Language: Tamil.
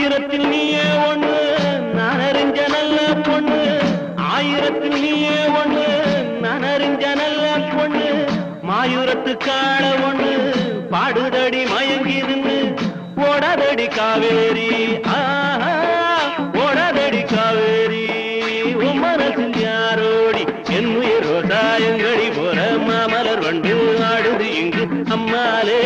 ஆயிரத்தில் நீயே ஒண்ணு நான் அறிஞ்ச நல்ல பொண்ணு ஆயிரத்தில் நீயே ஒண்ணு நான் அறிஞ்ச நல்ல பொண்ணு மாயூரத்து காண ஒண்ணு பாடுதடி மயங்கிருந்து ஓடாதடி காவேரி ஓடாதடி காவேரி உன் மனசில் யாரோடி என் உயிர் ரோசாயங்கடி போற மாமலர் வண்டு ஆடுது இங்கு அம்மாலே